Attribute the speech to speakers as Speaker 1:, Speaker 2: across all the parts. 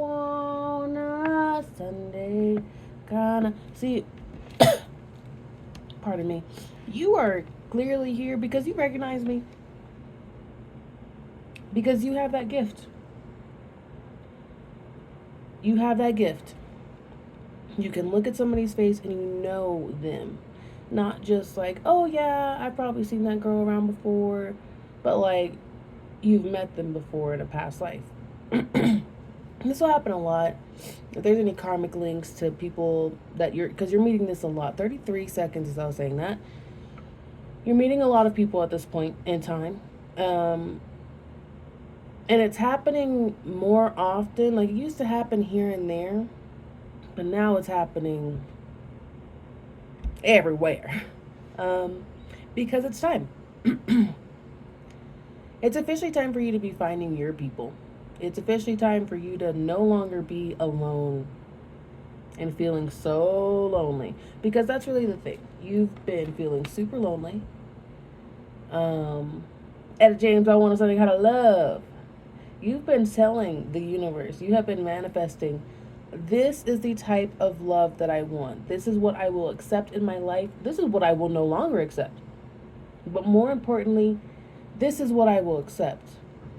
Speaker 1: wanna Sunday kinda see. Pardon me. You are clearly here because you recognize me. Because you have that gift. You have that gift. You can look at somebody's face and you know them. Not just like, oh yeah, I've probably seen that girl around before, but like you've met them before in a past life. This will happen a lot. If there's any karmic links to people that because you're meeting this a lot. 33 seconds as I was saying that. You're meeting a lot of people at this point in time. And it's happening more often. Like it used to happen here and there, but now it's happening everywhere. Because it's time. It's officially time for you to be finding your people. It's officially time for you to no longer be alone and feeling so lonely. Because that's really the thing. You've been feeling super lonely. Etta James, I want something kind of love. You've been telling the universe, you have been manifesting, this is the type of love that I want. This is what I will accept in my life. This is what I will no longer accept. But more importantly, this is what I will accept.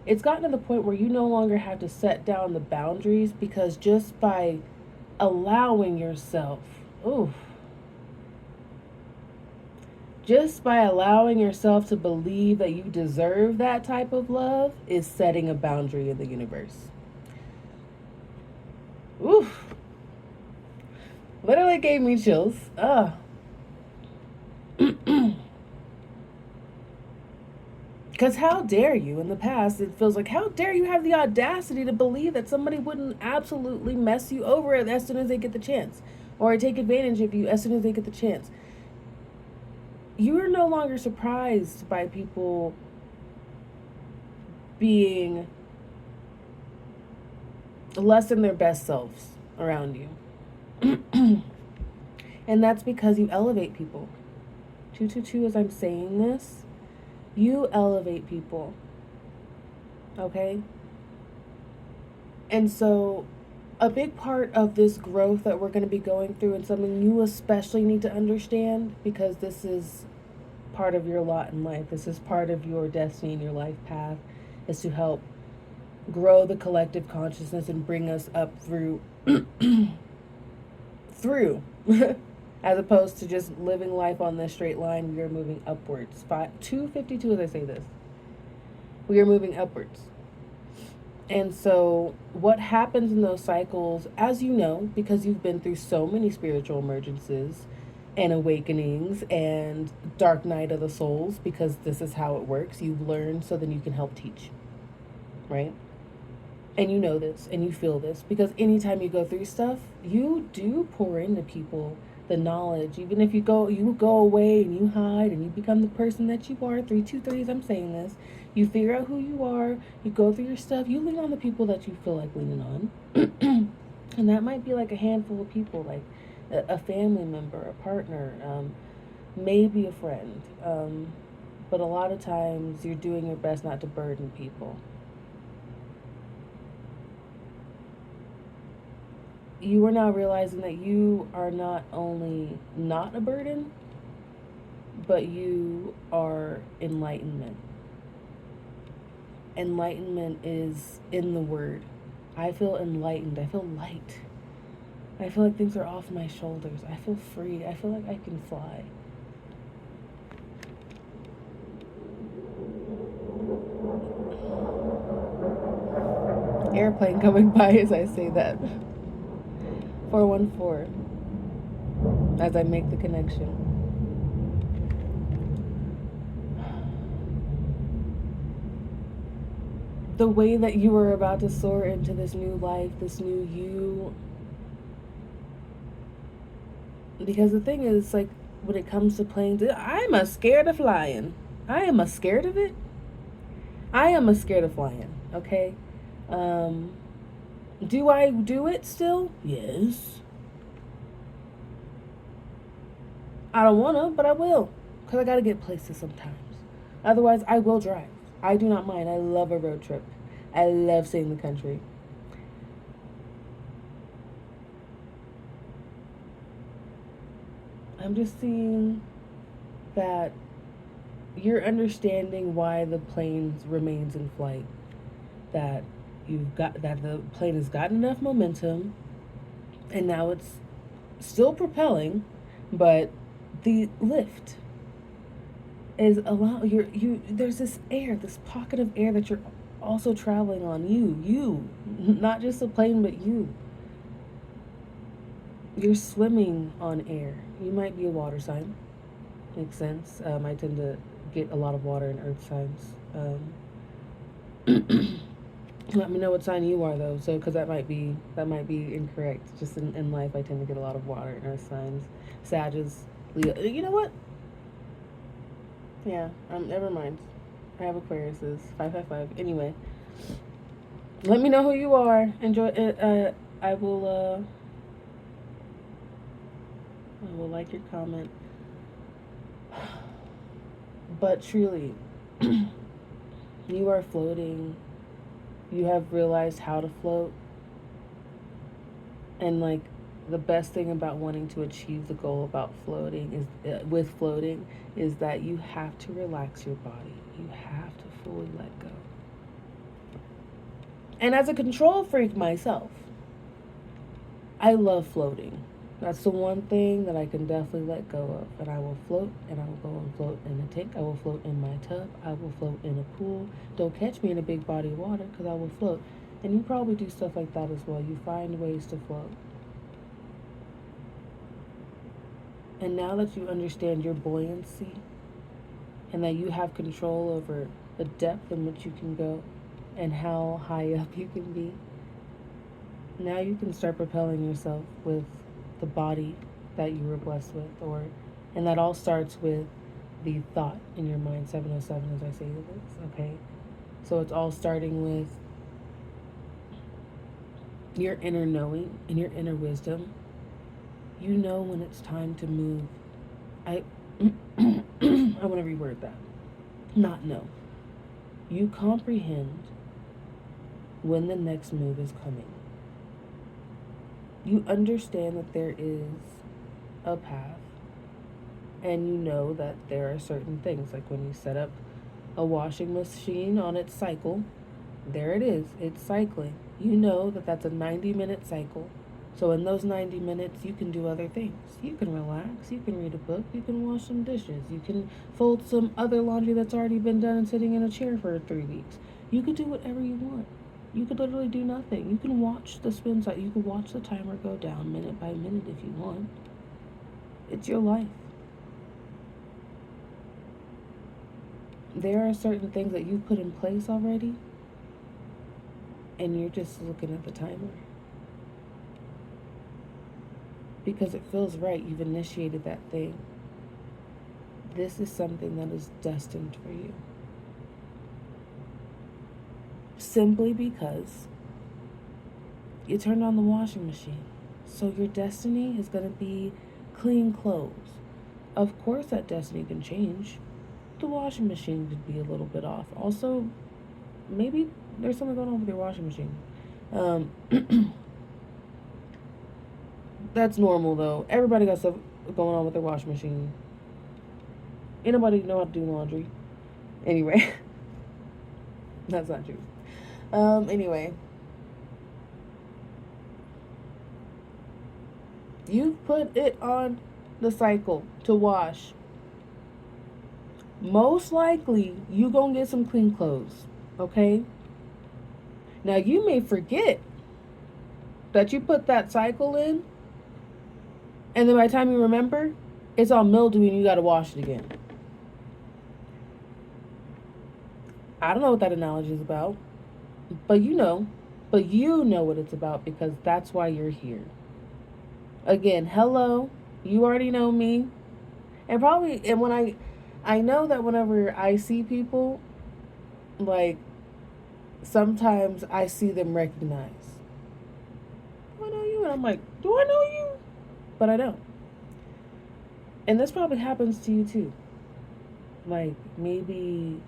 Speaker 1: It's gotten to the point where you no longer have to set down the boundaries because just by allowing yourself, just by allowing yourself to believe that you deserve that type of love is setting a boundary in the universe. Oof. Literally gave me chills. Because how dare you? In the past, it feels like, how dare you have the audacity to believe that somebody wouldn't absolutely mess you over as soon as they get the chance, or take advantage of you as soon as they get the chance. You are no longer surprised by people being less than their best selves around you. And that's because you elevate people. 222, as I'm saying this, you elevate people. Okay? And so a big part of this growth that we're going to be going through, and something you especially need to understand, because this is part of your lot in life, this is part of your destiny and your life path, is to help grow the collective consciousness and bring us up through as opposed to just living life on this straight line. We are moving upwards. 252 as I say this. We are moving upwards. And so what happens in those cycles, as you know, because you've been through so many spiritual emergences and awakenings and dark night of the souls, because this is how it works. You've learned so then you can help teach, right? And you know this and you feel this because anytime you go through stuff, you do pour into people the knowledge. Even if you go away and you hide and you become the person that you are. 323s, I'm saying this. You figure out who you are. You go through your stuff. You lean on the people that you feel like leaning on. And that might be like a handful of people, like a family member, a partner, maybe a friend. But a lot of times you're doing your best not to burden people. You are now realizing that you are not only not a burden, but you are enlightenment. Enlightenment is in the word. I feel enlightened. I feel light. I feel like things are off my shoulders. I feel free. I feel like I can fly. Airplane coming by as I say that. 414 as I make the connection. The way that you are about to soar into this new life, this new you. Because the thing is, like, when it comes to planes, I'm a scared of flying. I am a scared of it. I am a scared of flying, okay? Do I do it still? Yes. I don't want to, but I will. Because I got to get places sometimes. Otherwise, I will drive. I do not mind. I love a road trip. I love seeing the country. I'm just seeing that you're understanding why the plane remains in flight. That the plane has gotten enough momentum, and now it's still propelling, but the lift is allow you there's this air, this pocket of air that you're also traveling on. You, not just the plane, but you're swimming on air. You might be a water sign. Makes sense. I tend to get a lot of water in earth signs. Let me know what sign you are though, so because that might be incorrect. Just in life, I tend to get a lot of water in earth signs. Sagittarius, Leo. You know what? Yeah. Never mind. I have Aquariuses. 555. Anyway, let me know who you are. Enjoy it. I will. I will like your comment. But truly, you are floating. You have realized how to float, and like the best thing about wanting to achieve the goal about floating with floating is that you have to relax your body. You have to fully let go. And as a control freak myself, I love floating. That's the one thing that I can definitely let go of. And I will float, and I will go and float in a tank. I will float in my tub. I will float in a pool. Don't catch me in a big body of water because I will float. And you probably do stuff like that as well. You find ways to float. And now that you understand your buoyancy and that you have control over the depth in which you can go and how high up you can be, now you can start propelling yourself with the body that you were blessed with, and that all starts with the thought in your mind. 707 as I say this, okay? So it's all starting with your inner knowing and your inner wisdom. You know when it's time to move. I want to reword that. Not know. You comprehend when the next move is coming. You understand that there is a path, and you know that there are certain things, like when you set up a washing machine on its cycle, there it is, it's cycling. You know that that's a 90-minute cycle. So in those 90 minutes, you can do other things. You can relax, you can read a book, you can wash some dishes, you can fold some other laundry that's already been done and sitting in a chair for 3 weeks. You could do whatever you want. You could literally do nothing. You can watch the spin cycle. You can watch the timer go down minute by minute if you want. It's your life. There are certain things that you've put in place already, and you're just looking at the timer. Because it feels right. You've initiated that thing. This is something that is destined for you. Simply because you turned on the washing machine. So your destiny is going to be clean clothes. Of course that destiny can change. The washing machine could be a little bit off. Also, maybe there's something going on with your washing machine. That's normal though. Everybody got stuff going on with their washing machine. Anybody know how to do laundry? Anyway, that's not true. Anyway, you put it on the cycle to wash. Most likely, you gonna get some clean clothes, okay? Now, you may forget that you put that cycle in, and then by the time you remember, it's all mildewy and you gotta wash it again. I don't know what that analogy is about, but you know what it's about because that's why you're here. Again, hello, you already know me. And when I know that whenever I see people, like, sometimes I see them recognize, do I know you? And I'm like, do I know you? But I don't. And this probably happens to you too. Like, maybe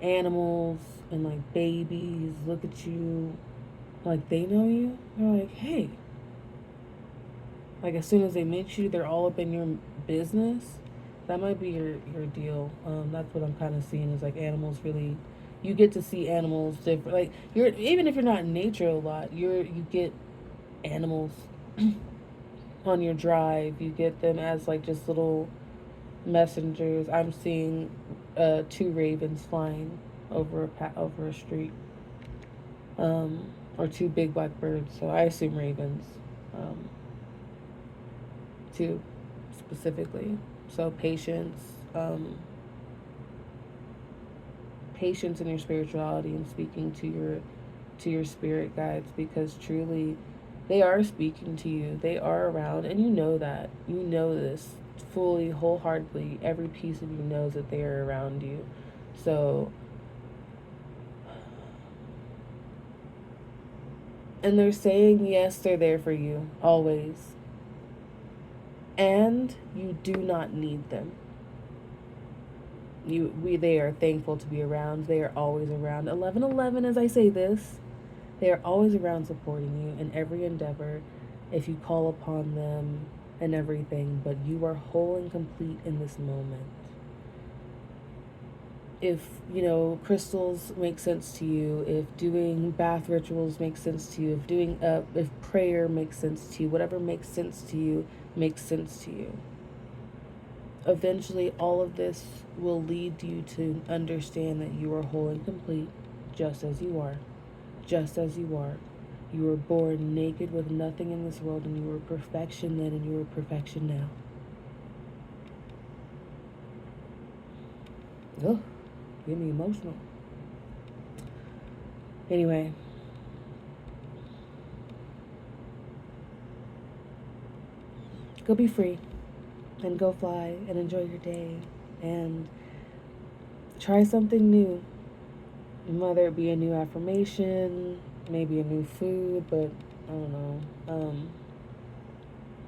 Speaker 1: animals and like babies look at you like they know you. They're like, hey. Like, as soon as they meet you, they're all up in your business, that might be your deal. That's what I'm kind of seeing is like animals really, you get to see animals different. Like you're even if you're not in nature a lot, you get animals on your drive. You get them as like just little messengers. I'm seeing two ravens flying over a street, or two big black birds. So I assume ravens, um, too, specifically. So um, patience in your spirituality and speaking to your spirit guides, because truly they are speaking to you. They are around, and you know that. You know this fully, wholeheartedly. Every piece of you knows that they are around you. So, and they're saying yes, they're there for you always. And you do not need them. They are thankful to be around. They are always around. 1111, as I say this, they are always around supporting you in every endeavor if you call upon them and everything, but you are whole and complete in this moment. If, crystals make sense to you, if doing bath rituals makes sense to you, if prayer makes sense to you, whatever makes sense to you makes sense to you. Eventually, all of this will lead you to understand that you are whole and complete, just as you are. Just as you are. You were born naked with nothing in this world, and you were perfection then, and you are perfection now. Ugh, get me emotional. Anyway. Go be free, and go fly, and enjoy your day, and try something new. Whether it be a new affirmation, maybe a new food, but I don't know.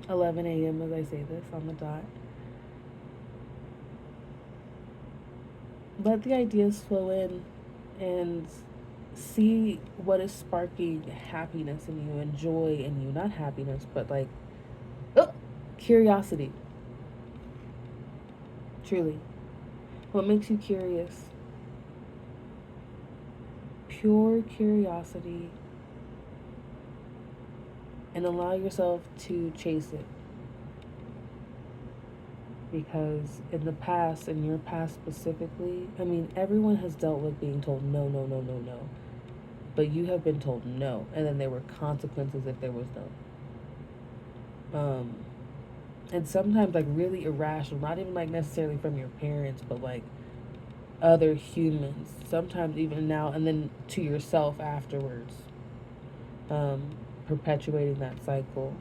Speaker 1: 11 a.m. as I say this on the dot. Let the ideas flow in and see what is sparking happiness in you and joy in you. Not happiness, but like curiosity. Truly. What makes you curious? Pure curiosity, and allow yourself to chase it. Because in the past, in your past specifically, I mean, everyone has dealt with being told no, no, no, no, no. But you have been told no, and then there were consequences if there was no. And sometimes like really irrational, not even like necessarily from your parents, but like other humans. Sometimes even now, and then to yourself afterwards. Perpetuating that cycle,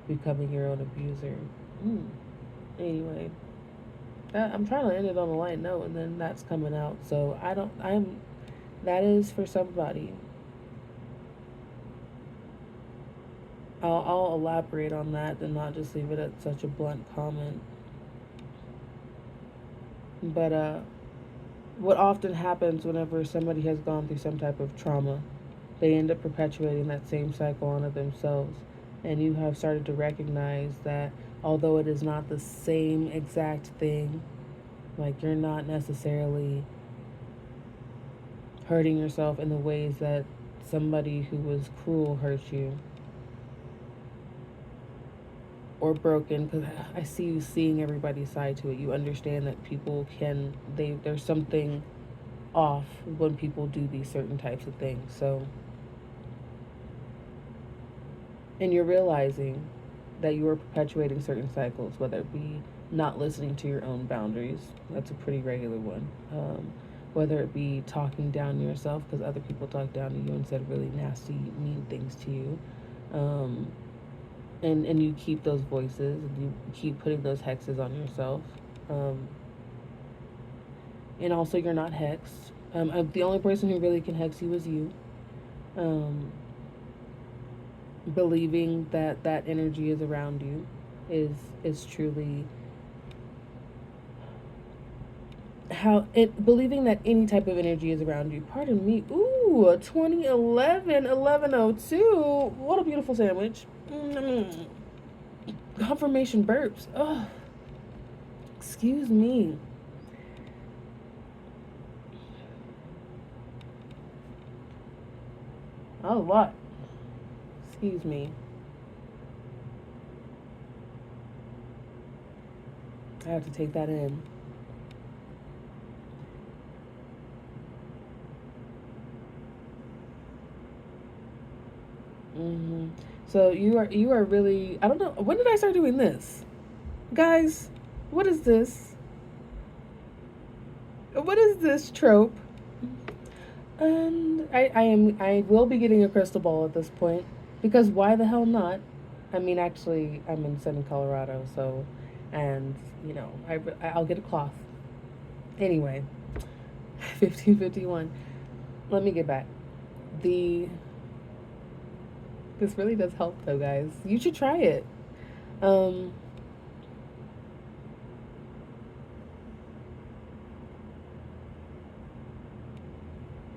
Speaker 1: becoming your own abuser. Anyway, I'm trying to end it on a light note, and then that's coming out. So that is for somebody. I'll elaborate on that and not just leave it at such a blunt comment. But what often happens whenever somebody has gone through some type of trauma, they end up perpetuating that same cycle onto themselves. And you have started to recognize that although it is not the same exact thing, like you're not necessarily hurting yourself in the ways that somebody who was cruel hurt you or broken, because I see you seeing everybody's side to it. You understand that there's something off when people do these certain types of things. So, and you're realizing that you are perpetuating certain cycles, whether it be not listening to your own boundaries. That's a pretty regular one. Whether it be talking down to yourself because other people talk down to you and said really nasty, mean things to you. And you keep those voices and you keep putting those hexes on yourself. And also you're not hexed. The only person who really can hex you is you. Believing that that energy is around you is truly believing that any type of energy is around you. Pardon me. Ooh, 2011 1102. What a beautiful sandwich. Confirmation burps. Oh, Excuse me. Oh, what? Excuse me. I have to take that in. Hmm. So you are really, I don't know, when did I start doing this? Guys, what is this? What is this trope? And I will be getting a crystal ball at this point, because why the hell not? I mean, actually, I'm in sunny Colorado, so, and I'll get a cloth anyway. 1551. Let me get back. The This really does help though, guys. You should try it. Um,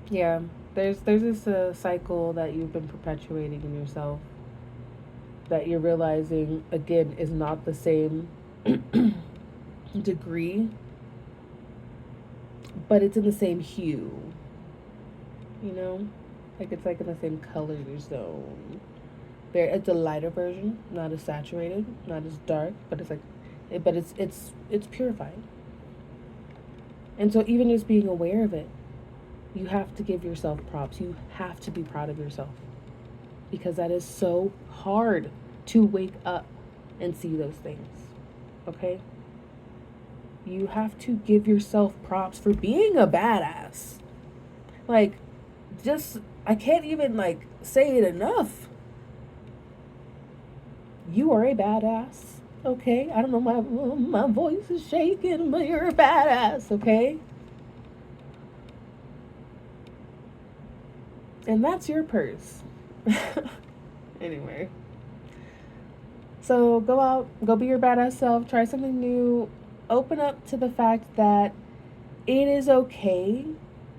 Speaker 1: yeah, there's this cycle that you've been perpetuating in yourself, that you're realizing again is not the same degree, but it's in the same hue. You know, like it's like in the same color zone. There, it's a lighter version, not as saturated, not as dark, but it's like, but it's purifying. And so even just being aware of it, you have to give yourself props. You have to be proud of yourself, because that is so hard to wake up and see those things. Okay? You have to give yourself props for being a badass. Like, just, I can't even like say it enough. You are a badass. Okay? I don't know, my voice is shaking, but you're a badass, okay? And that's your purse. Anyway. So go out, go be your badass self, try something new, open up to the fact that it is okay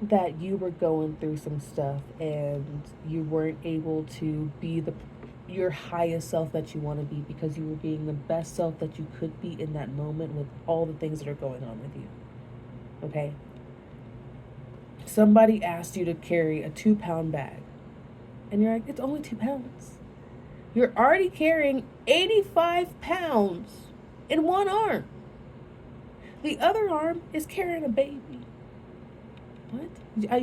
Speaker 1: that you were going through some stuff and you weren't able to be your highest self that you want to be, because you were being the best self that you could be in that moment with all the things that are going on with you. Okay? Somebody asked you to carry a 2-pound bag, and you're like, it's only 2 pounds. You're already carrying 85 pounds in one arm. The other arm is carrying a baby. What?